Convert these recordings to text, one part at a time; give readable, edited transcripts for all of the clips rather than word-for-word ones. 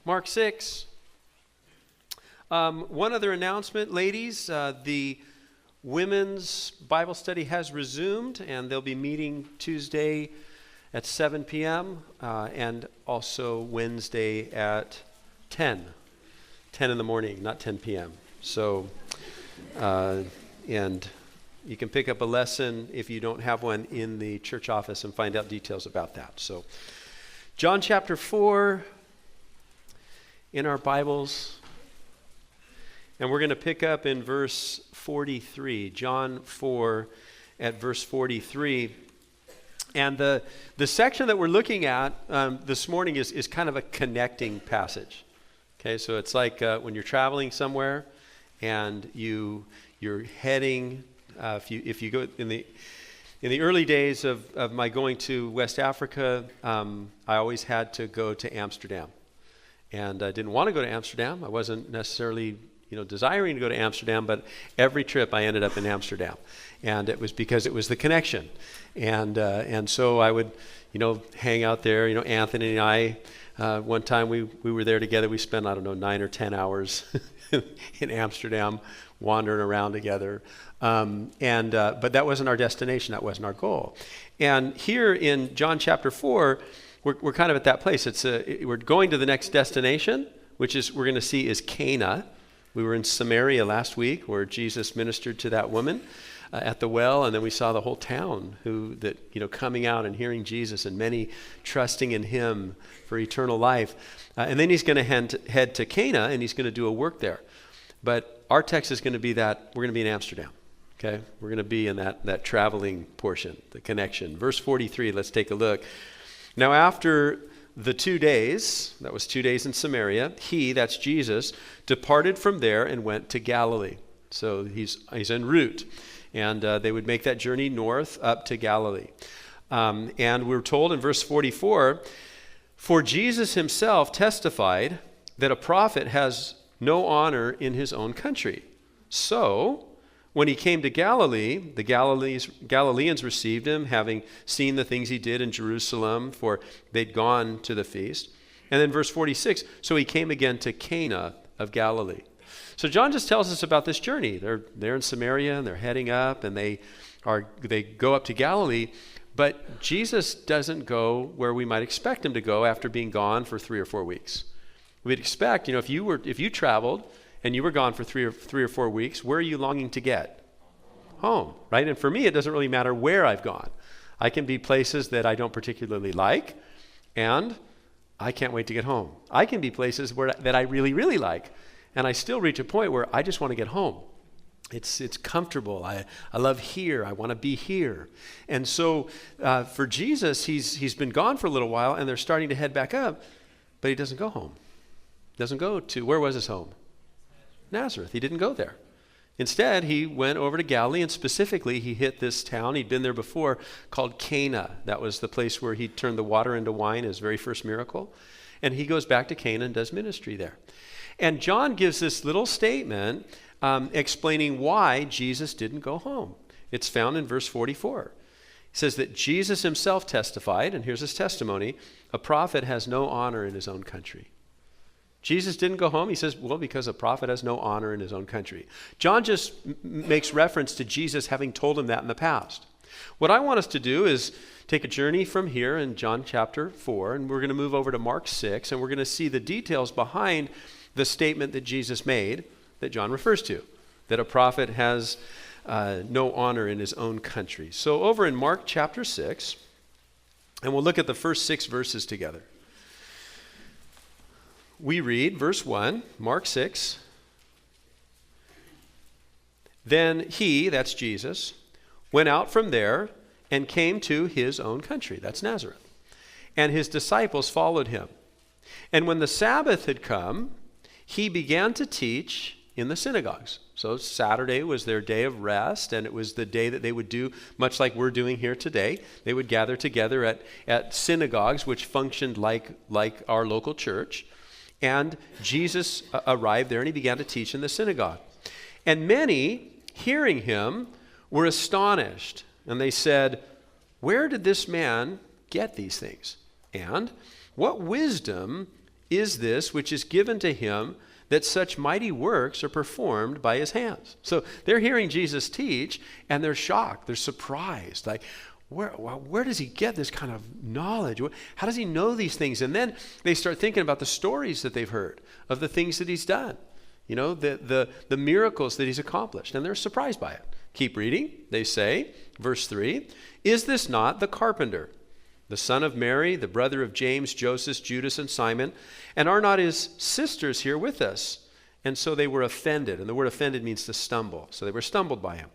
Mark 6. One other announcement, ladies. The women's Bible study has resumed, and they'll be meeting Tuesday at 7 p.m. And also Wednesday at 10 in the morning, not 10 p.m. So, and you can pick up a lesson if you don't have one in the church office and find out details about that. So, John chapter 4 in our Bibles. And we're going to pick up in verse 43, John 4 at verse 43. And the section that we're looking at this morning is kind of a connecting passage. Okay, so it's like when you're traveling somewhere and you're heading, if you go in the early days of my going to West Africa, I always had to go to Amsterdam. And I didn't want to go to Amsterdam. I wasn't necessarily desiring to go to Amsterdam, but every trip I ended up in Amsterdam, and it was because it was the connection, and so I would, hang out there. Anthony and I, one time we were there together. We spent 9 or 10 hours in Amsterdam, wandering around together, but that wasn't our destination. That wasn't our goal. And here in John chapter 4, we're kind of at that place. We're going to the next destination, which is we're going to see is Cana. We were in Samaria last week where Jesus ministered to that woman at the well, and then we saw the whole town coming out and hearing Jesus, and many trusting in him for eternal life. And then he's going to head to Cana, and he's going to do a work there. But our text is going to be that we're going to be in Amsterdam. Okay? We're going to be in that traveling portion, the connection. Verse 43, let's take a look. Now after the 2 days, that was 2 days in Samaria, he, that's Jesus, departed from there and went to Galilee. So he's en route. And they would make that journey north up to Galilee. And we're told in verse 44, for Jesus himself testified that a prophet has no honor in his own country. So when he came to Galilee, the Galileans received him, having seen the things he did in Jerusalem, for they'd gone to the feast. And then verse 46, so he came again to Cana of Galilee. So John just tells us about this journey. They're in Samaria, and they're heading up, and they go up to Galilee, but Jesus doesn't go where we might expect him to go after being gone for 3 or 4 weeks. We'd expect, if you traveled and you were gone for 3 or 4 weeks, where are you longing to get? Home, right? And for me, it doesn't really matter where I've gone. I can be places that I don't particularly like, and I can't wait to get home. I can be places that I really, really like, and I still reach a point where I just want to get home. It's comfortable. I love here. I want to be here. And so for Jesus, he's been gone for a little while, and they're starting to head back up, but he doesn't go home. Doesn't go to, where was his home? Nazareth. He didn't go there. Instead, he went over to Galilee, and specifically he hit this town. He'd been there before, called Cana. That was the place where he turned the water into wine, his very first miracle. And he goes back to Cana and does ministry there. And John gives this little statement explaining why Jesus didn't go home. It's found in verse 44. He says that Jesus himself testified, and here's his testimony, a prophet has no honor in his own country. Jesus didn't go home. He says, well, because a prophet has no honor in his own country. John just makes reference to Jesus having told him that in the past. What I want us to do is take a journey from here in John chapter 4, and we're going to move over to Mark 6, and we're going to see the details behind the statement that Jesus made that John refers to, that a prophet has no honor in his own country. So over in Mark chapter 6, and we'll look at the first 6 verses together. We read, verse 1, Mark 6, then he, that's Jesus, went out from there and came to his own country, that's Nazareth, and his disciples followed him. And when the Sabbath had come, he began to teach in the synagogues. So Saturday was their day of rest, and it was the day that they would do, much like we're doing here today. They would gather together at synagogues, which functioned like our local church. And Jesus arrived there, and he began to teach in the synagogue. And many, hearing him, were astonished. And they said, where did this man get these things? And what wisdom is this which is given to him, that such mighty works are performed by his hands? So they're hearing Jesus teach, and they're shocked. They're surprised. Like, where does he get this kind of knowledge? How does he know these things? And then they start thinking about the stories that they've heard of the things that he's done, the miracles that he's accomplished, and they're surprised by it. Keep reading. They say, verse 3, is this not the carpenter, the son of Mary, the brother of James, Joseph, Judas, and Simon? And are not his sisters here with us? And so they were offended. And the word offended means to stumble. So they were stumbled by him.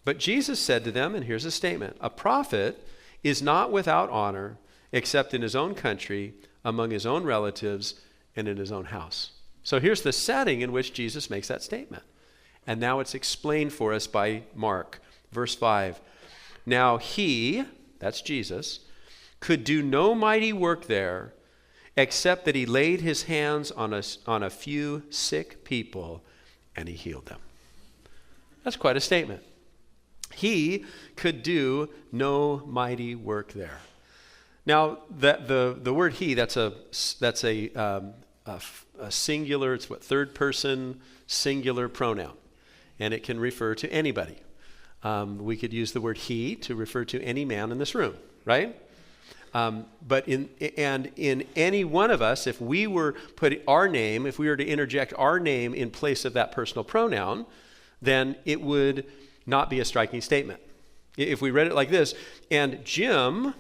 But Jesus said to them, and here's a statement, a prophet is not without honor except in his own country, among his own relatives, and in his own house. So here's the setting in which Jesus makes that statement. And now it's explained for us by Mark. Verse 5. Now he, that's Jesus, could do no mighty work there except that he laid his hands on a few sick people and he healed them. That's quite a statement. He could do no mighty work there. Now, the word he, that's a singular, it's what, third person singular pronoun. And it can refer to anybody. We could use the word he to refer to any man in this room, right? But in any one of us, if we were if we were to interject our name in place of that personal pronoun, then it would not be a striking statement. If we read it like this, and Jim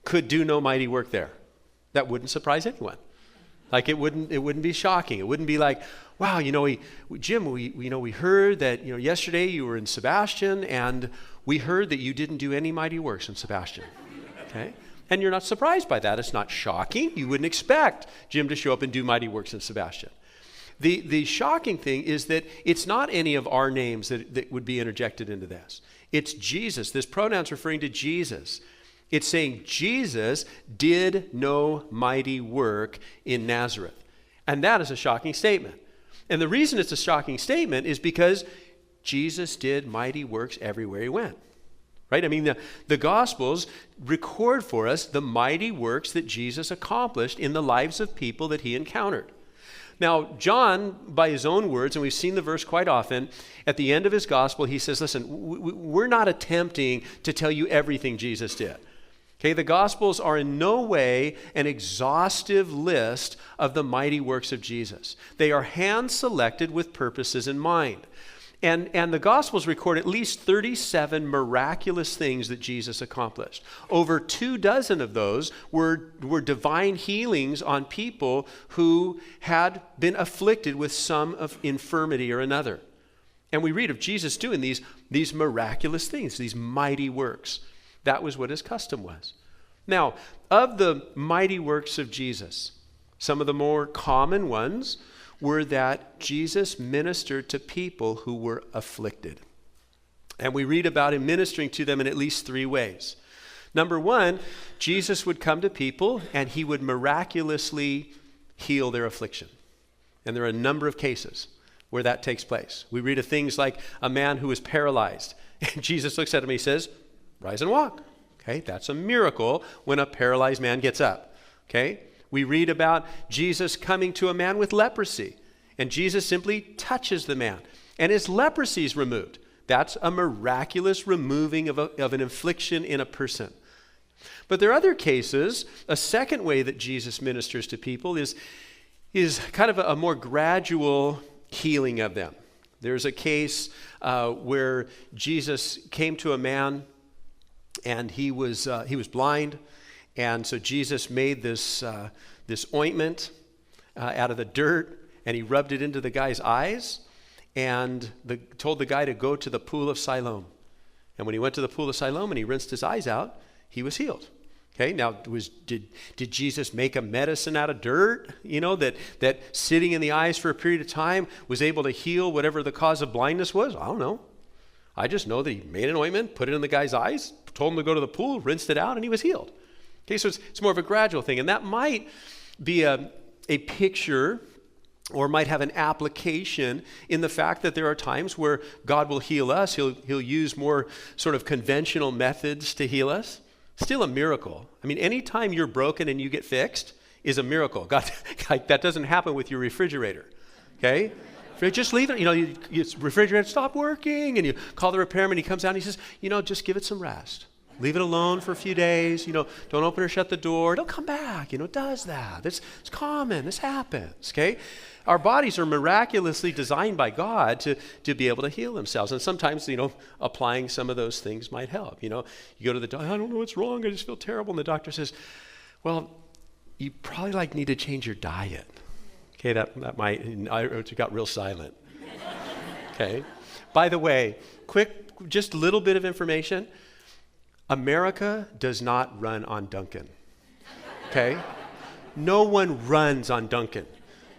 could do no mighty work there, that wouldn't surprise anyone. Like it wouldn't be shocking. It wouldn't be like, wow, Jim, we heard that, yesterday you were in Sebastian, and we heard that you didn't do any mighty works in Sebastian. Okay? And you're not surprised by that. It's not shocking. You wouldn't expect Jim to show up and do mighty works in Sebastian. The shocking thing is that it's not any of our names that would be interjected into this. It's Jesus. This pronoun's referring to Jesus. It's saying Jesus did no mighty work in Nazareth. And that is a shocking statement. And the reason it's a shocking statement is because Jesus did mighty works everywhere he went. Right? I mean, the Gospels record for us the mighty works that Jesus accomplished in the lives of people that he encountered. Now, John, by his own words, and we've seen the verse quite often, at the end of his gospel, he says, listen, we're not attempting to tell you everything Jesus did. Okay, the Gospels are in no way an exhaustive list of the mighty works of Jesus. They are hand-selected with purposes in mind. And the Gospels record at least 37 miraculous things that Jesus accomplished. Over 24 of those were divine healings on people who had been afflicted with some of infirmity or another. And we read of Jesus doing these miraculous things, these mighty works. That was what his custom was. Now, of the mighty works of Jesus, some of the more common ones were that Jesus ministered to people who were afflicted. And we read about him ministering to them in at least 3 ways. Number 1, Jesus would come to people and he would miraculously heal their affliction. And there are a number of cases where that takes place. We read of things like a man who was paralyzed. And Jesus looks at him and he says, rise and walk. Okay, that's a miracle when a paralyzed man gets up. Okay, we read about Jesus coming to a man with leprosy, and Jesus simply touches the man, and his leprosy is removed. That's a miraculous removing of an affliction in a person. But there are other cases. A second way that Jesus ministers to people is kind of a more gradual healing of them. There's a case where Jesus came to a man, and he was blind, and so Jesus made this ointment out of the dirt, and he rubbed it into the guy's eyes, and told the guy to go to the pool of Siloam. And when he went to the pool of Siloam and he rinsed his eyes out, he was healed. Okay, now did Jesus make a medicine out of dirt, that sitting in the eyes for a period of time was able to heal whatever the cause of blindness was? I don't know. I just know that he made an ointment, put it in the guy's eyes, told him to go to the pool, rinsed it out, and he was healed. Okay, so it's more of a gradual thing. And that might be a picture or might have an application in the fact that there are times where God will heal us. He'll use more sort of conventional methods to heal us. Still a miracle. I mean, anytime you're broken and you get fixed, is a miracle. God, like, that doesn't happen with your refrigerator, okay? Just leave it, your refrigerator stopped working, and you call the repairman, he comes out and he says, just give it some rest. Leave it alone for a few days, don't open or shut the door, don't come back, it does that. It's common, this happens, okay? Our bodies are miraculously designed by God to be able to heal themselves. And sometimes, applying some of those things might help. You go to the doctor, I don't know what's wrong, I just feel terrible. And the doctor says, well, you probably need to change your diet. Okay, that might, it got real silent. Okay. By the way, just a little bit of information. America does not run on Dunkin'. Okay? No one runs on Dunkin'.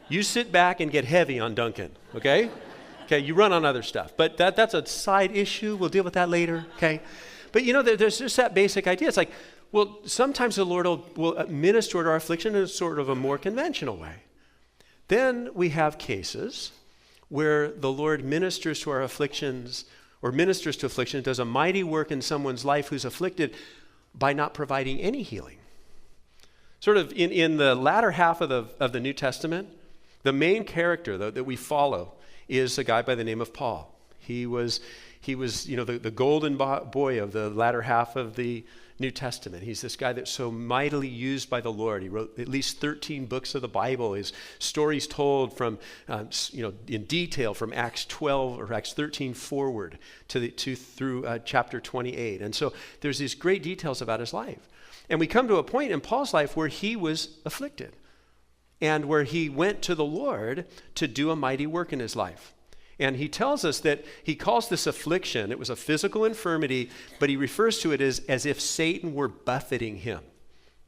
You sit back and get heavy on Dunkin', okay? Okay, you run on other stuff. But that's a side issue. We'll deal with that later, okay? But there's just that basic idea. It's like, well, sometimes the Lord will minister to our affliction in sort of a more conventional way. Then we have cases where the Lord ministers to our afflictions, or ministers to affliction, does a mighty work in someone's life who's afflicted by not providing any healing. Sort of in the latter half of the New Testament, the main character that we follow is a guy by the name of Paul. He was the golden boy of the latter half of the New Testament. He's this guy that's so mightily used by the Lord. He wrote at least 13 books of the Bible. His stories told from, in detail from Acts 12 or Acts 13 forward through chapter 28. And so there's these great details about his life. And we come to a point in Paul's life where he was afflicted and where he went to the Lord to do a mighty work in his life. And he tells us that he calls this affliction, it was a physical infirmity, but he refers to it as if Satan were buffeting him.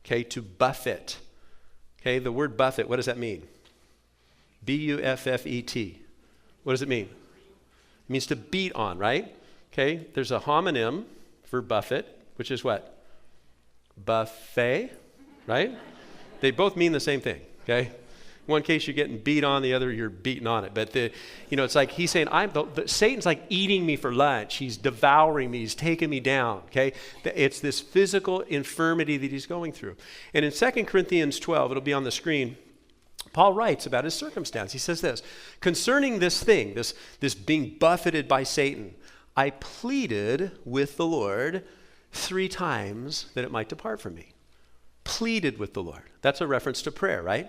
Okay, to buffet. Okay, the word buffet, what does that mean? B-U-F-F-E-T. What does it mean? It means to beat on, right? Okay, there's a homonym for buffet, which is what? Buffet, right? They both mean the same thing, okay? One case you're getting beat on, the other you're beating on it. But it's like he's saying, Satan's like eating me for lunch. He's devouring me. He's taking me down. Okay, it's this physical infirmity that he's going through. And in 2 Corinthians 12, it'll be on the screen. Paul writes about his circumstance. He says this: concerning this thing, this being buffeted by Satan, I pleaded with the Lord 3 times that it might depart from me. Pleaded with the Lord. That's a reference to prayer, right?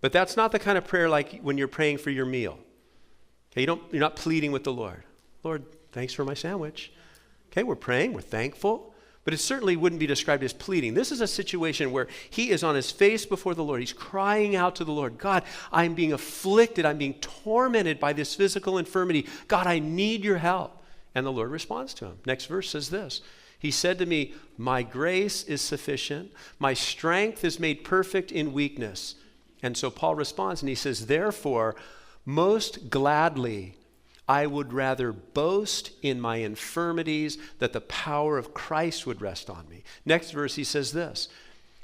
But that's not the kind of prayer like when you're praying for your meal. Okay, you're not pleading with the Lord. Lord, thanks for my sandwich. Okay, we're praying, we're thankful, but it certainly wouldn't be described as pleading. This is a situation where he is on his face before the Lord. He's crying out to the Lord, God, I'm being afflicted, I'm being tormented by this physical infirmity. God, I need your help. And the Lord responds to him. Next verse says this: he said to me, my grace is sufficient. My strength is made perfect in weakness. And so Paul responds and he says, therefore, most gladly, I would rather boast in my infirmities that the power of Christ would rest on me. Next verse, he says this.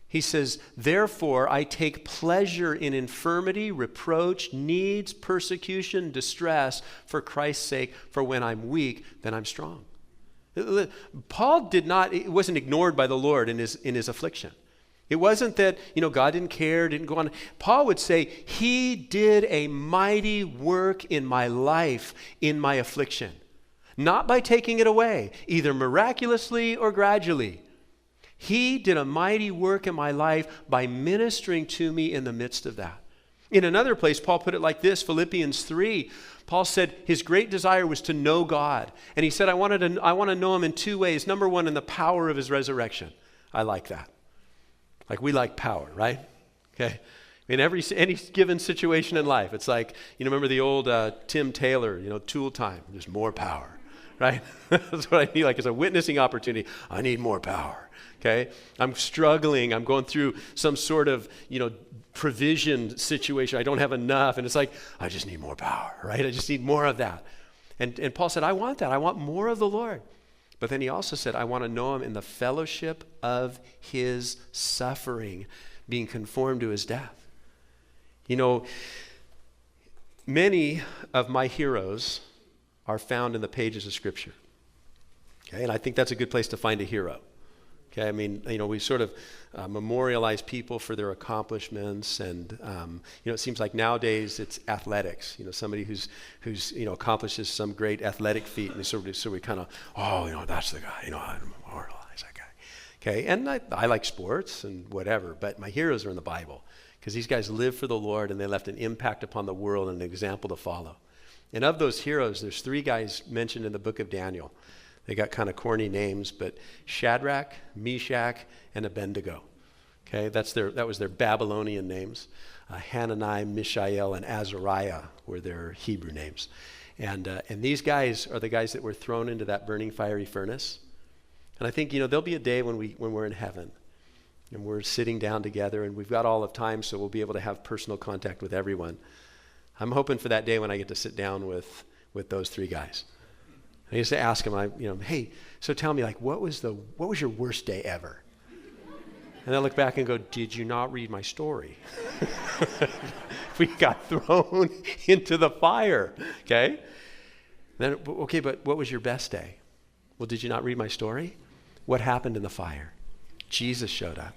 He says, therefore, I take pleasure in infirmity, reproach, needs, persecution, distress for Christ's sake, for when I'm weak, then I'm strong. Paul wasn't ignored by the Lord in his affliction. It wasn't that, God didn't care, didn't go on. Paul would say, he did a mighty work in my life, in my affliction. Not by taking it away, either miraculously or gradually. He did a mighty work in my life by ministering to me in the midst of that. In another place, Paul put it like this, Philippians 3. Paul said his great desire was to know God. And he said, I want to know him in 2 ways. Number one, in the power of his resurrection. I like that. Like we like power, right? Okay. In any given situation in life, it's like, remember the old Tim Taylor, Tool Time, there's more power, right? That's what I need, like it's a witnessing opportunity. I need more power, okay? I'm struggling, I'm going through some sort of, provision situation. I don't have enough, and it's like, I just need more power, right? I just need more of that. And Paul said, I want that. I want more of the Lord. But then he also said, I want to know him in the fellowship of his suffering, being conformed to his death. Many of my heroes are found in the pages of Scripture. Okay, and I think that's a good place to find a hero. Okay, I mean, we sort of memorialize people for their accomplishments, and it seems like nowadays it's athletics. Somebody who's accomplishes some great athletic feat, and so we kind of, that's the guy. I memorialize that guy. Okay, and I like sports and whatever, but my heroes are in the Bible because these guys lived for the Lord and they left an impact upon the world and an example to follow. And of those heroes, there's 3 guys mentioned in the book of Daniel. They got kind of corny names, but Shadrach, Meshach, and Abednego. Okay, that was their Babylonian names. Hananiah, Mishael, and Azariah were their Hebrew names. And these guys are the guys that were thrown into that burning fiery furnace. And I think, there'll be a day when we're in heaven and we're sitting down together and we've got all of time, so we'll be able to have personal contact with everyone. I'm hoping for that day when I get to sit down with those 3 guys. I used to ask them, hey, so tell me, what was your worst day ever? And I look back and go, did you not read my story? We got thrown into the fire, okay? Then, okay, but what was your best day? Well, did you not read my story? What happened in the fire? Jesus showed up,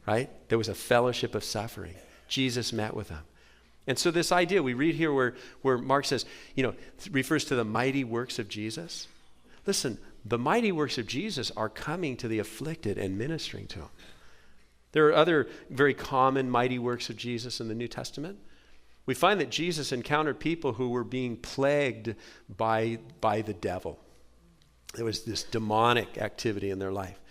right? There was a fellowship of suffering. Jesus met with them. And so this idea, we read here where Mark says, refers to the mighty works of Jesus. Listen, the mighty works of Jesus are coming to the afflicted and ministering to them. There are other very common mighty works of Jesus in the New Testament. We find that Jesus encountered people who were being plagued by the devil. There was this demonic activity in their life.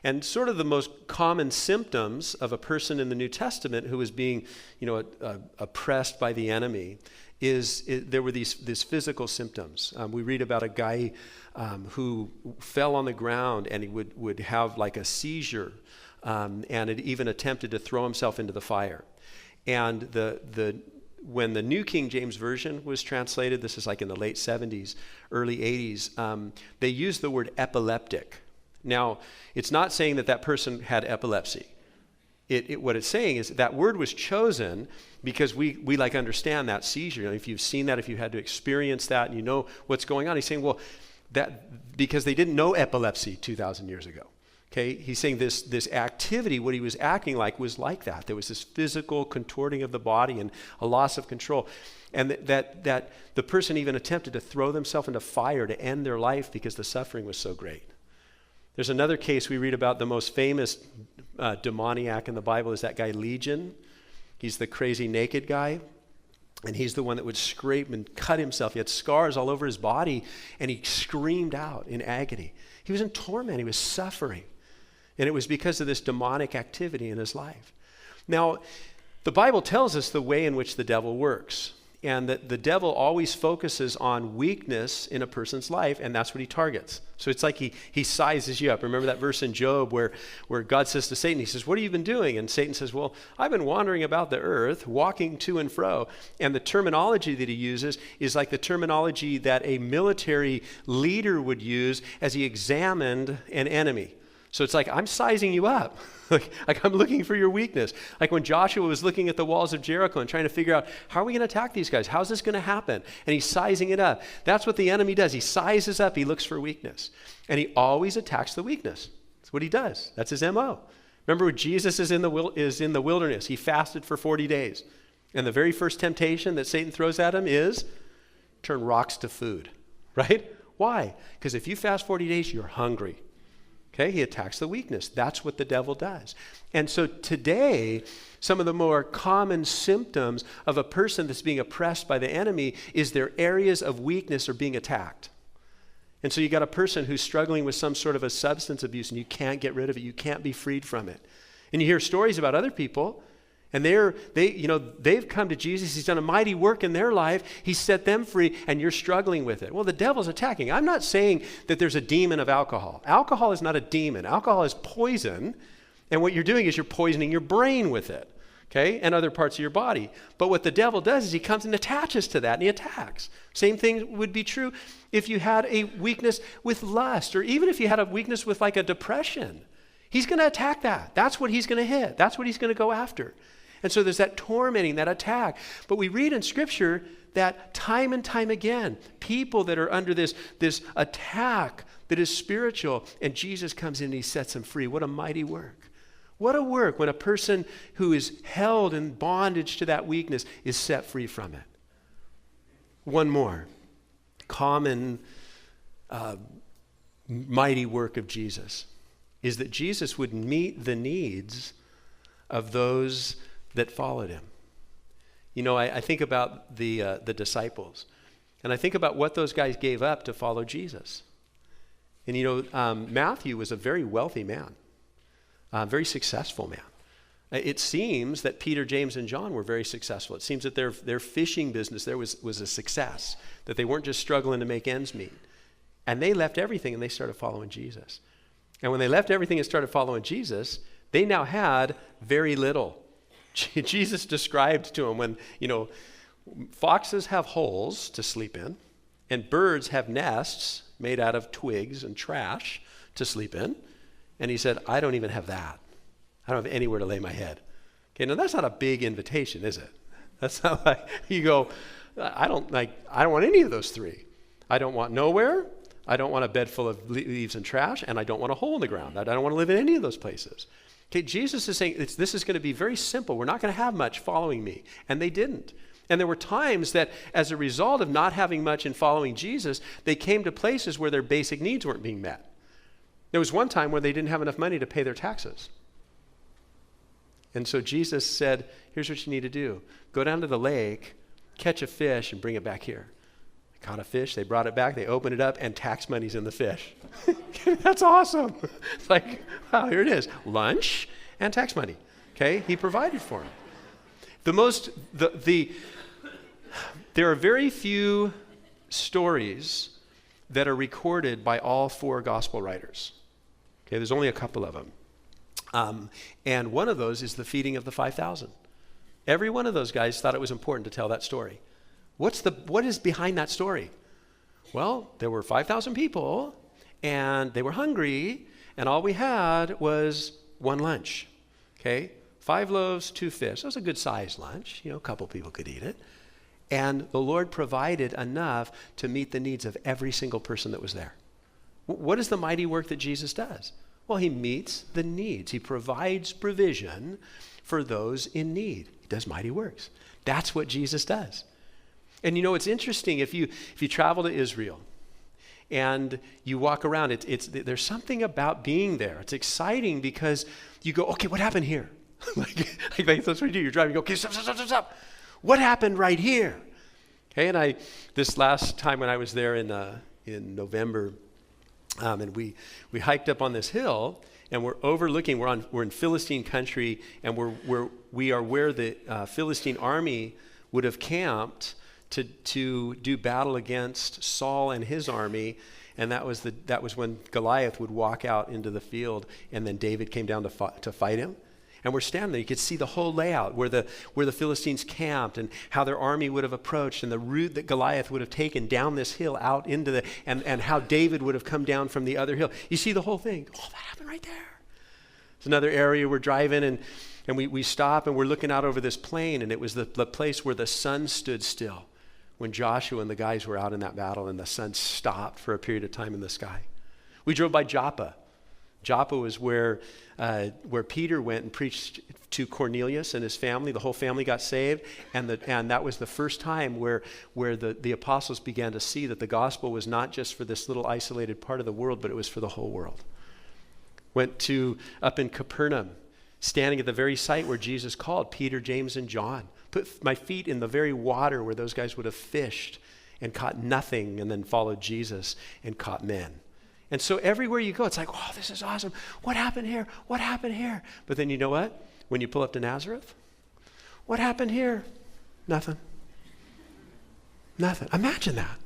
And sort of the most common symptoms of a person in the New Testament who was being, oppressed by the enemy there were these physical symptoms. We read about a guy who fell on the ground and he would have like a seizure, and had even attempted to throw himself into the fire. And when the New King James Version was translated, this is like in the late 70s, early 80s, they used the word epileptic. Now, it's not saying that person had epilepsy. What it's saying is that word was chosen because we understand that seizure. If you've seen that, if you had to experience that and you know what's going on, he's saying, well, that because they didn't know epilepsy 2,000 years ago. Okay, he's saying this activity, what he was acting like was like that. There was this physical contorting of the body and a loss of control. And that the person even attempted to throw themselves into fire to end their life because the suffering was so great. There's another case we read about. The most famous demoniac in the Bible is that guy Legion. He's the crazy naked guy. And he's the one that would scrape and cut himself. He had scars all over his body, and he screamed out in agony. He was in torment. He was suffering. And it was because of this demonic activity in his life. Now, the Bible tells us the way in which the devil works. And that the devil always focuses on weakness in a person's life, and that's what he targets. So it's like he sizes you up. Remember that verse in Job where God says to Satan, he says, what have you been doing? And Satan says, well, I've been wandering about the earth, walking to and fro. And the terminology that he uses is like the terminology that a military leader would use as he examined an enemy. So it's like, I'm sizing you up. like I'm looking for your weakness. Like when Joshua was looking at the walls of Jericho and trying to figure out, how are we going to attack these guys? How's this going to happen? And he's sizing it up. That's what the enemy does. He sizes up. He looks for weakness. And he always attacks the weakness. That's what he does. That's his MO. Remember when Jesus is in the wilderness. He fasted for 40 days. And the very first temptation that Satan throws at him is turn rocks to food. Right? Why? Because if you fast 40 days, you're hungry. Okay, he attacks the weakness. That's what the devil does. And so today, some of the more common symptoms of a person that's being oppressed by the enemy is their areas of weakness are being attacked. And so you got a person who's struggling with some sort of a substance abuse and you can't get rid of it. You can't be freed from it. And you hear stories about other people and they've come to Jesus. He's done a mighty work in their life. He's set them free, and you're struggling with it. Well, the devil's attacking. I'm not saying that there's a demon of alcohol. Alcohol is not a demon. Alcohol is poison, and what you're doing is you're poisoning your brain with it, okay, and other parts of your body. But what the devil does is he comes and attaches to that, and he attacks. Same thing would be true if you had a weakness with lust, or even if you had a weakness with like a depression. He's going to attack that. That's what he's going to hit. That's what he's going to go after. And so there's that tormenting, that attack. But we read in Scripture that time and time again, people that are under this attack that is spiritual, and Jesus comes in and he sets them free. What a mighty work. What a work when a person who is held in bondage to that weakness is set free from it. One more common mighty work of Jesus is that Jesus would meet the needs of those that followed him. You know, I think about the disciples, and I think about what those guys gave up to follow Jesus. And you know, Matthew was a very wealthy man, a very successful man. It seems that Peter, James, and John were very successful. It seems that their fishing business there was a success, that they weren't just struggling to make ends meet. And they left everything and they started following Jesus. And when they left everything and started following Jesus, they now had very little. Jesus described to them when, you know, foxes have holes to sleep in, and birds have nests made out of twigs and trash to sleep in. And he said, I don't even have that. I don't have anywhere to lay my head. Okay, now that's not a big invitation, is it? That's not like you go, I don't want any of those three. I don't want nowhere. I don't want a bed full of leaves and trash, and I don't want a hole in the ground. I don't want to live in any of those places. Okay, Jesus is saying this is going to be very simple. We're not going to have much following me. And they didn't. And there were times that as a result of not having much in following Jesus, they came to places where their basic needs weren't being met. There was one time where they didn't have enough money to pay their taxes. And so Jesus said, here's what you need to do. Go down to the lake, catch a fish, and bring it back here. They caught a fish, they brought it back, they opened it up, and tax money's in the fish. That's awesome. It's like, wow, here it is. Lunch and tax money. Okay, he provided for them. There are very few stories that are recorded by all four gospel writers. Okay, there's only a couple of them. And one of those is the feeding of the 5,000. Every one of those guys thought it was important to tell that story. What is behind that story? Well, there were 5,000 people, and they were hungry, and all we had was one lunch. Okay, 5 loaves, 2 fish. That was a good sized lunch. You know, a couple people could eat it. And the Lord provided enough to meet the needs of every single person that was there. What is the mighty work that Jesus does? Well, he meets the needs. He provides provision for those in need. He does mighty works. That's what Jesus does. And you know, it's interesting if you travel to Israel and you walk around, there's something about being there. It's exciting because you go, okay, what happened here? like that's what you do. You're driving, you go, okay, stop. What happened right here? Okay, and this last time when I was there in November, and we hiked up on this hill, and we're overlooking. We're in Philistine country, and we are where the Philistine army would have camped to do battle against Saul and his army, and that was when Goliath would walk out into the field, and then David came down to fight him. And we're standing there. You could see the whole layout where the Philistines camped and how their army would have approached and the route that Goliath would have taken down this hill out into and how David would have come down from the other hill. You see the whole thing. Oh, that happened right there. It's another area we're driving and we stop and we're looking out over this plain, and it was the place where the sun stood still when Joshua and the guys were out in that battle, and the sun stopped for a period of time in the sky. We drove by Joppa. Joppa was where Peter went and preached to Cornelius and his family. The whole family got saved, and that was the first time where the apostles began to see that the gospel was not just for this little isolated part of the world, but it was for the whole world. Went to up in Capernaum, standing at the very site where Jesus called Peter, James, and John. Put my feet in the very water where those guys would have fished and caught nothing, and then followed Jesus and caught men. And so everywhere you go, it's like, oh, this is awesome. What happened here? What happened here? But then you know what? When you pull up to Nazareth, what happened here? Nothing. Nothing. Imagine that.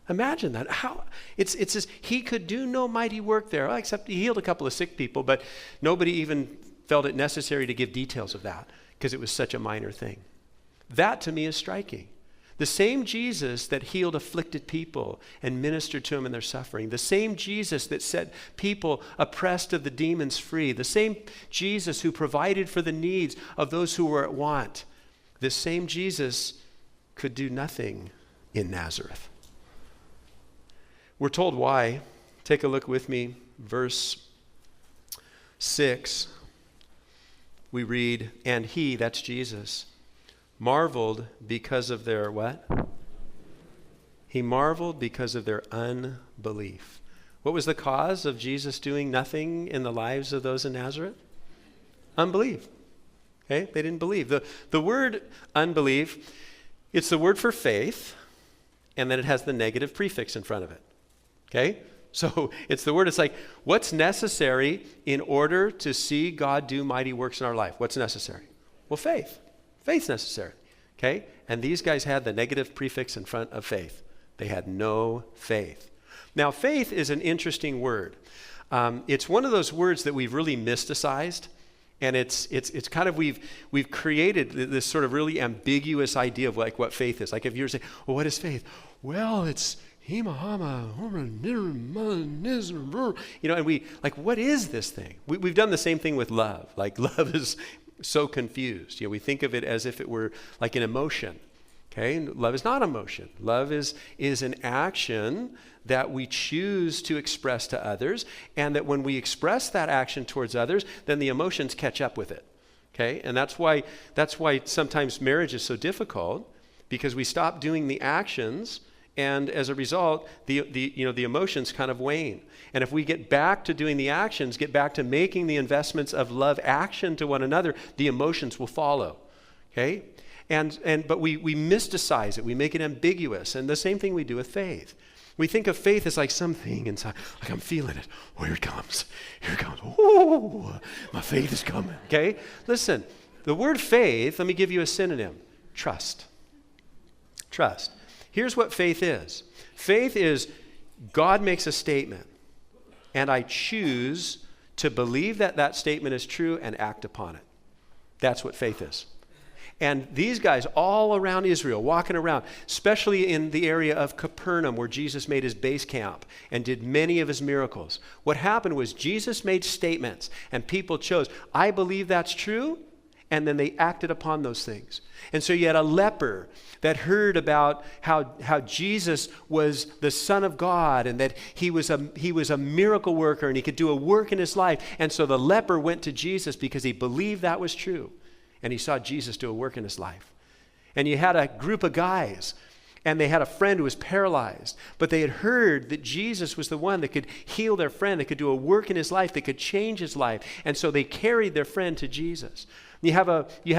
Imagine that. How it's just, he could do no mighty work there, except he healed a couple of sick people, but nobody even felt it necessary to give details of that because it was such a minor thing. That to me is striking. The same Jesus that healed afflicted people and ministered to them in their suffering. The same Jesus that set people oppressed of the demons free. The same Jesus who provided for the needs of those who were at want. This same Jesus could do nothing in Nazareth. We're told why. Take a look with me. Verse 6. We read, and he, that's Jesus, marveled because of their what? He marveled because of their unbelief. What was the cause of Jesus doing nothing in the lives of those in Nazareth? Unbelief. Okay? They didn't believe. The word unbelief, it's the word for faith, and then it has the negative prefix in front of it. Okay? So it's the word, it's like, what's necessary in order to see God do mighty works in our life? What's necessary? Well, faith. Faith's necessary, okay? And these guys had the negative prefix in front of faith. They had no faith. Now, faith is an interesting word. It's one of those words that we've really mysticized, and it's kind of we've created this sort of really ambiguous idea of like what faith is. Like if you were to say, well, what is faith? Well, it's you know, and we like, what is this thing? We've done the same thing with love. Like love is so confused. You know, we think of it as if it were like an emotion. Okay, and love is not emotion. Love is an action that we choose to express to others, and that when we express that action towards others, then the emotions catch up with it. Okay, and that's why sometimes marriage is so difficult, because we stop doing the actions, and as a result, the emotions kind of wane. And if we get back to doing the actions, get back to making the investments of love action to one another, the emotions will follow. Okay? But we mysticize it. We make it ambiguous. And the same thing we do with faith. We think of faith as like something inside, like I'm feeling it. Oh, here it comes. Here it comes. Oh, my faith is coming. Okay? Listen, the word faith, let me give you a synonym. Trust. Trust. Here's what faith is. Faith is God makes a statement, and I choose to believe that that statement is true and act upon it. That's what faith is. And these guys all around Israel, walking around, especially in the area of Capernaum where Jesus made his base camp and did many of his miracles. What happened was Jesus made statements and people chose, I believe that's true, and then they acted upon those things. And so you had a leper that heard about how Jesus was the Son of God and that he was a miracle worker and he could do a work in his life. And so the leper went to Jesus because he believed that was true. And he saw Jesus do a work in his life. And you had a group of guys, and they had a friend who was paralyzed, but they had heard that Jesus was the one that could heal their friend, that could do a work in his life, that could change his life. And so they carried their friend to Jesus. You have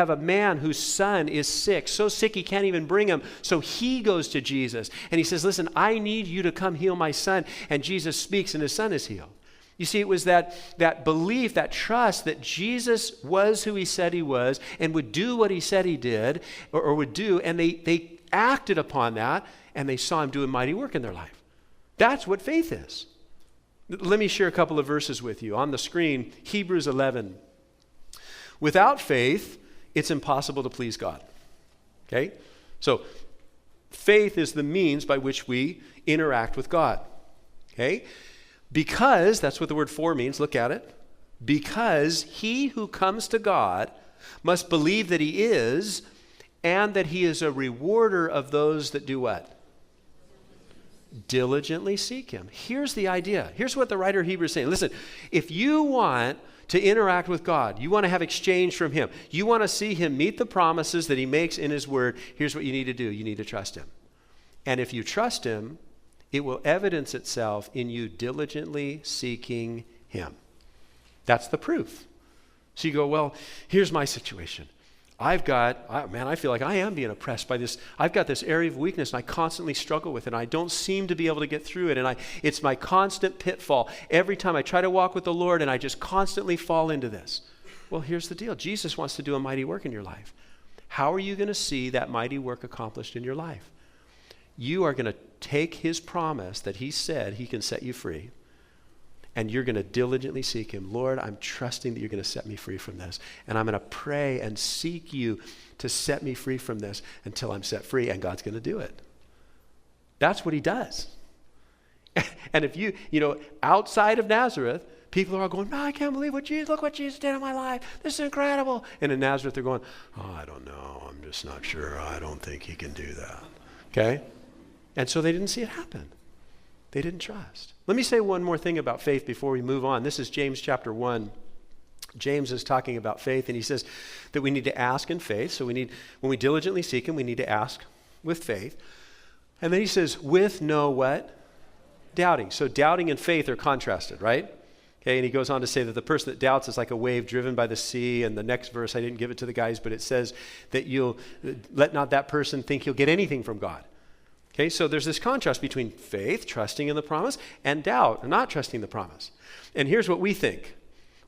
a man whose son is sick, so sick he can't even bring him. So he goes to Jesus, and he says, listen, I need you to come heal my son. And Jesus speaks, and his son is healed. You see, it was that belief, that trust that Jesus was who he said he was and would do what he said he did or would do, and they acted upon that, and they saw him do a mighty work in their life. That's what faith is. Let me share a couple of verses with you. On the screen, Hebrews 11. Without faith, it's impossible to please God. Okay? So, faith is the means by which we interact with God. Okay? Because, that's what the word for means, look at it. Because he who comes to God must believe that he is, and that he is a rewarder of those that do what? Diligently seek him. Here's the idea. Here's what the writer of Hebrews is saying. Listen, if you want to interact with God, you want to have exchange from him, you want to see him meet the promises that he makes in his word, here's what you need to do. You need to trust him. And if you trust him, it will evidence itself in you diligently seeking him. That's the proof. So you go, well, here's my situation. I feel like I am being oppressed by this. I've got this area of weakness, and I constantly struggle with it, and I don't seem to be able to get through it, and it's my constant pitfall. Every time I try to walk with the Lord, and I just constantly fall into this. Well, here's the deal. Jesus wants to do a mighty work in your life. How are you going to see that mighty work accomplished in your life? You are going to take his promise that he said he can set you free, And you're going to diligently seek him. Lord, I'm trusting that you're going to set me free from this. And I'm going to pray and seek you to set me free from this until I'm set free. And God's going to do it. That's what he does. And if outside of Nazareth, people are all going, no, I can't believe look what Jesus did in my life. This is incredible. And in Nazareth, they're going, oh, I don't know. I'm just not sure. I don't think he can do that. Okay? And so they didn't see it happen. They didn't trust. Let me say one more thing about faith before we move on. This is James chapter 1. James is talking about faith, and he says that we need to ask in faith. So when we diligently seek him, we need to ask with faith. And then he says, with no what? Doubting. So doubting and faith are contrasted, right? Okay, and he goes on to say that the person that doubts is like a wave driven by the sea. And the next verse, I didn't give it to the guys, but it says that you'll let not that person think he'll get anything from God. Okay, so there's this contrast between faith, trusting in the promise, and doubt, not trusting the promise. And here's what we think.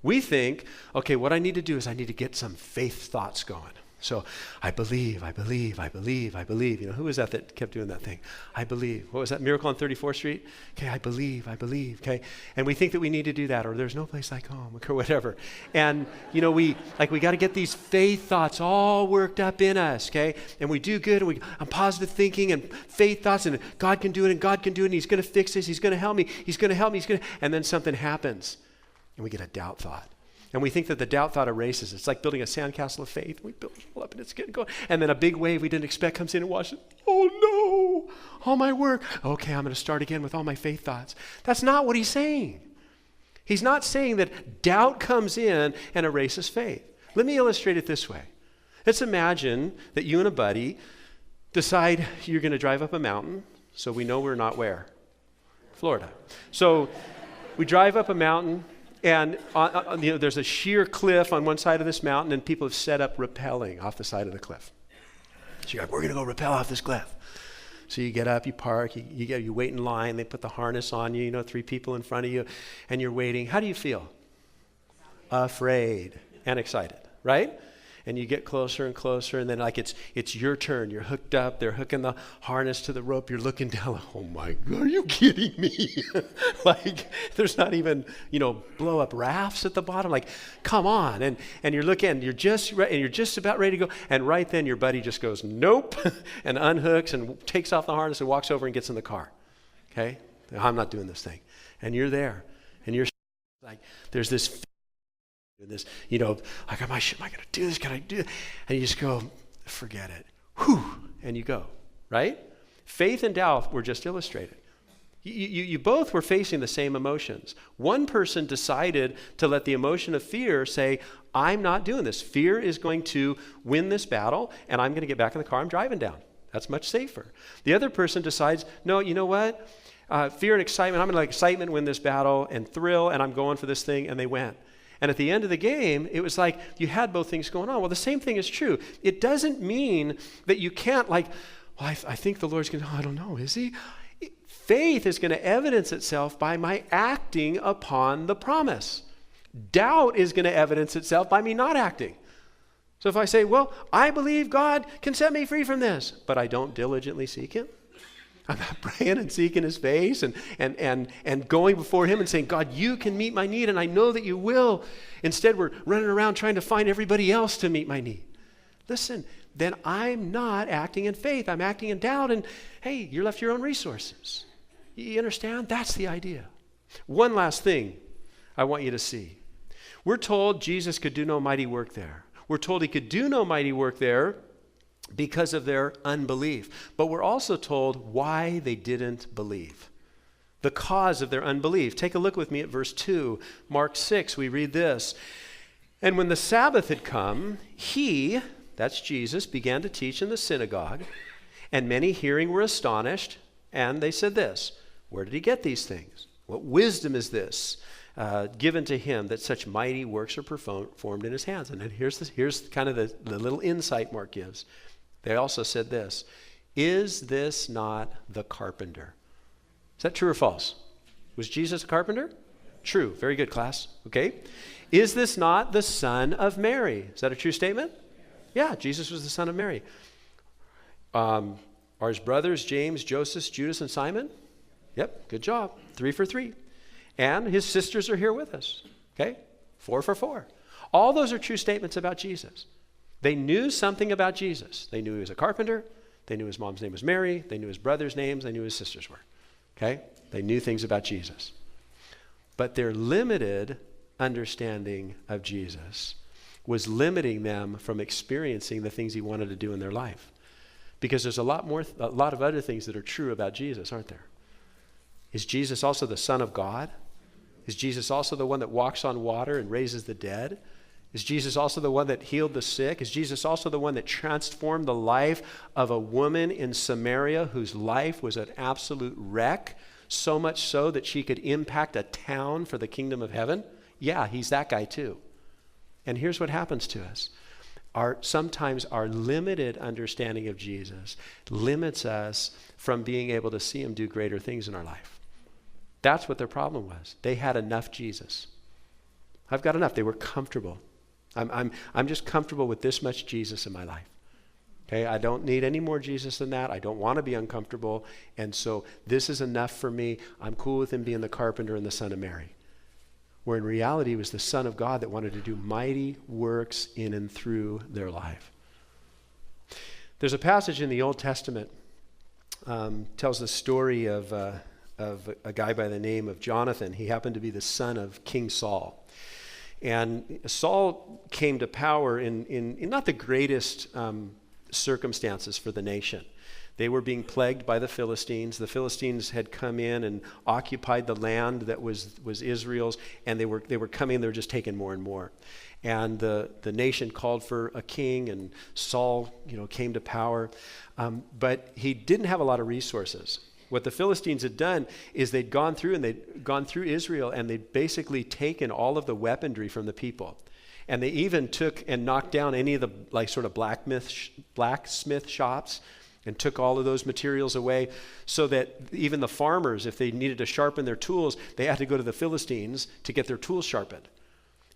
We think, okay, what I need to do is I need to get some faith thoughts going. So I believe. Who was that kept doing that thing? I believe. What was that? Miracle on 34th Street? Okay, I believe. Okay. And we think that we need to do that, or there's no place like home, or whatever. And, we got to get these faith thoughts all worked up in us, okay? And we do good, and I'm positive thinking and faith thoughts, and God can do it, and he's going to fix this, he's going to help me, and then something happens, and we get a doubt thought. And we think that the doubt thought erases. It's like building a sandcastle of faith. We build it all up and it's getting going. And then a big wave we didn't expect comes in and washes. Oh no, all my work. Okay, I'm going to start again with all my faith thoughts. That's not what he's saying. He's not saying that doubt comes in and erases faith. Let me illustrate it this way. Let's imagine that you and a buddy decide you're going to drive up a mountain. So we know we're not where? Florida. So we drive up a mountain. And there's a sheer cliff on one side of this mountain, and people have set up rappelling off the side of the cliff. So you're like, we're going to go rappel off this cliff. So you get up, you park, you wait in line. They put the harness on you, 3 people in front of you, and you're waiting. How do you feel? Afraid and excited, right? And you get closer and closer, and then it's your turn. You're hooked up. They're hooking the harness to the rope. You're looking down. Oh my God, are you kidding me? There's not even blow up rafts at the bottom. Like, come on. And you're looking. You're just about ready to go. And right then, your buddy just goes nope, and unhooks and takes off the harness and walks over and gets in the car. Okay, I'm not doing this thing. And you're there, and you're like, there's this. This, like, am I going to do this? Can I do it? And you just go, forget it. Whew, and you go, right? Faith and doubt were just illustrated. You both were facing the same emotions. One person decided to let the emotion of fear say, I'm not doing this. Fear is going to win this battle, and I'm going to get back in the car. I'm driving down. That's much safer. The other person decides, no, you know what? Fear and excitement. I'm going to let excitement win this battle and thrill, and I'm going for this thing, and they went. And at the end of the game, it was like you had both things going on. Well, the same thing is true. It doesn't mean that you can't I think the Lord's going to, I don't know, is he? Faith is going to evidence itself by my acting upon the promise. Doubt is going to evidence itself by me not acting. So if I say, well, I believe God can set me free from this, but I don't diligently seek him, I'm not praying and seeking his face and going before him and saying, God, you can meet my need, and I know that you will. Instead, we're running around trying to find everybody else to meet my need. Listen, then I'm not acting in faith. I'm acting in doubt, and hey, you're left to your own resources. You understand? That's the idea. One last thing I want you to see. We're told Jesus could do no mighty work there. We're told he could do no mighty work there because of their unbelief. But we're also told why they didn't believe. The cause of their unbelief. Take a look with me at verse 2. Mark 6, we read this. And when the Sabbath had come, he, that's Jesus, began to teach in the synagogue. And many hearing were astonished. And they said this, where did he get these things? What wisdom is this given to him that such mighty works are performed in his hands? And then here's kind of the little insight Mark gives. They also said this, is this not the carpenter? Is that true or false? Was Jesus a carpenter? True. Very good, class. Okay. Is this not the son of Mary? Is that a true statement? Yeah, Jesus was the son of Mary. Are his brothers James, Joseph, Judas, and Simon? Yep, good job. 3 for 3. And his sisters are here with us. Okay? 4 for 4. All those are true statements about Jesus. They knew something about Jesus. They knew he was a carpenter. They knew his mom's name was Mary. They knew his brothers' names. They knew his sisters were. Okay? They knew things about Jesus. But their limited understanding of Jesus was limiting them from experiencing the things he wanted to do in their life. Because there's a lot of other things that are true about Jesus, aren't there? Is Jesus also the Son of God? Is Jesus also the one that walks on water and raises the dead? Is Jesus also the one that healed the sick? Is Jesus also the one that transformed the life of a woman in Samaria whose life was an absolute wreck, so much so that she could impact a town for the kingdom of heaven? Yeah, he's that guy too. And here's what happens to us. Sometimes our limited understanding of Jesus limits us from being able to see him do greater things in our life. That's what their problem was. They had enough Jesus. I've got enough. They were comfortable. I'm just comfortable with this much Jesus in my life. Okay, I don't need any more Jesus than that. I don't want to be uncomfortable. And so this is enough for me. I'm cool with him being the carpenter and the son of Mary. Where in reality, he was the Son of God that wanted to do mighty works in and through their life. There's a passage in the Old Testament, tells the story of a guy by the name of Jonathan. He happened to be the son of King Saul. And Saul came to power in not the greatest circumstances for the nation. They were being plagued by the Philistines. The Philistines had come in and occupied the land that was Israel's, and they were coming, they were just taking more and more. And the nation called for a king, and Saul, came to power. But he didn't have a lot of resources. What the Philistines had done is they'd gone through Israel, and they'd basically taken all of the weaponry from the people. And they even took and knocked down any of the sort of blacksmith shops, and took all of those materials away, so that even the farmers, if they needed to sharpen their tools, they had to go to the Philistines to get their tools sharpened.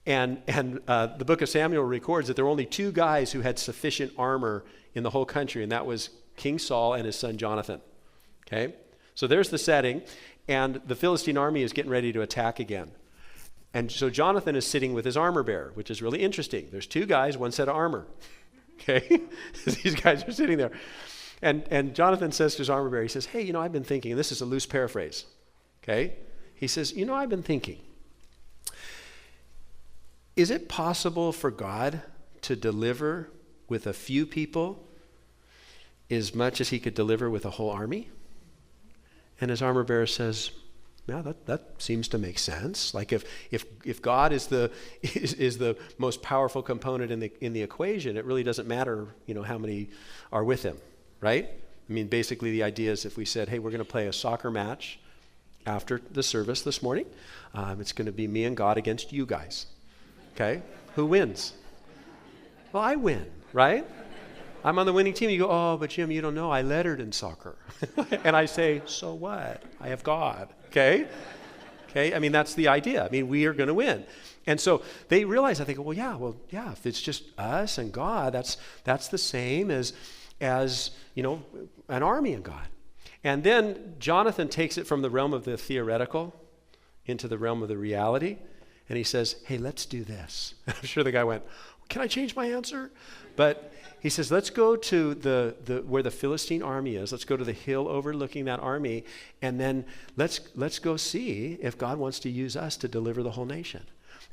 And the book of Samuel records that there were only 2 guys who had sufficient armor in the whole country, and that was King Saul and his son Jonathan. Okay? So there's the setting, and the Philistine army is getting ready to attack again. And so Jonathan is sitting with his armor bearer, which is really interesting. There's 2 guys, 1 set of armor. Okay? These guys are sitting there. And Jonathan says to his armor bearer, he says, hey, I've been thinking, and this is a loose paraphrase, okay? He says, I've been thinking, is it possible for God to deliver with a few people as much as he could deliver with a whole army? And his armor bearer says, yeah, that seems to make sense. Like if God is the most powerful component in the equation, it really doesn't matter, how many are with him. Right? I mean, basically the idea is if we said, hey, we're going to play a soccer match after the service this morning, it's going to be me and God against you guys. Okay? Who wins? Well, I win, right? I'm on the winning team. You go, oh, but Jim, you don't know. I lettered in soccer. And I say, so what? I have God. Okay? Okay? I mean, that's the idea. I mean, we are going to win. And so they realize, I think, well, yeah, if it's just us and God, that's the same as an army in God. And then Jonathan takes it from the realm of the theoretical into the realm of the reality. And he says, hey, let's do this. I'm sure the guy went, can I change my answer? But he says, let's go to the where the Philistine army is. Let's go to the hill overlooking that army. And then let's go see if God wants to use us to deliver the whole nation.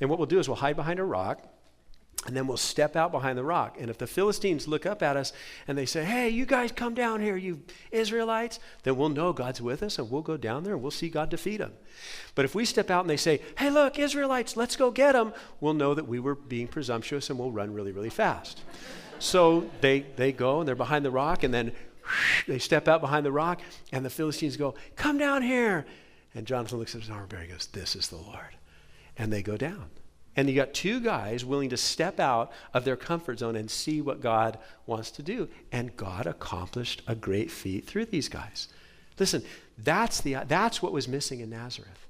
And what we'll do is we'll hide behind a rock. And then we'll step out behind the rock. And if the Philistines look up at us and they say, hey, you guys come down here, you Israelites, then we'll know God's with us and we'll go down there and we'll see God defeat them. But if we step out and they say, hey, look, Israelites, let's go get them, we'll know that we were being presumptuous and we'll run really, really fast. So they go and they're behind the rock, and then they step out behind the rock, and the Philistines go, come down here. And Jonathan looks at his armor bearer and goes, this is the Lord. And they go down. And you got 2 guys willing to step out of their comfort zone and see what God wants to do. And God accomplished a great feat through these guys. Listen, that's what was missing in Nazareth.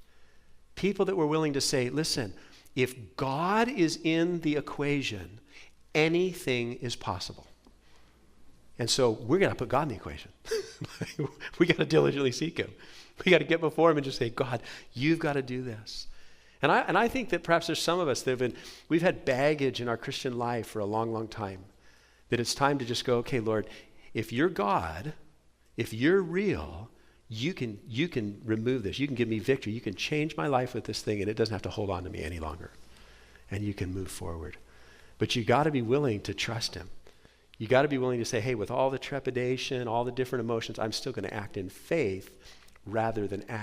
People that were willing to say, listen, if God is in the equation, anything is possible. And so we're going to put God in the equation. We got to diligently seek him. We got to get before him and just say, God, you've got to do this. And I think that perhaps there's some of us that we've had baggage in our Christian life for a long, long time. That it's time to just go, okay, Lord, if you're God, if you're real, you can remove this. You can give me victory. You can change my life with this thing, and it doesn't have to hold on to me any longer. And you can move forward. But you got to be willing to trust him. You got to be willing to say, hey, with all the trepidation, all the different emotions, I'm still going to act in faith rather than act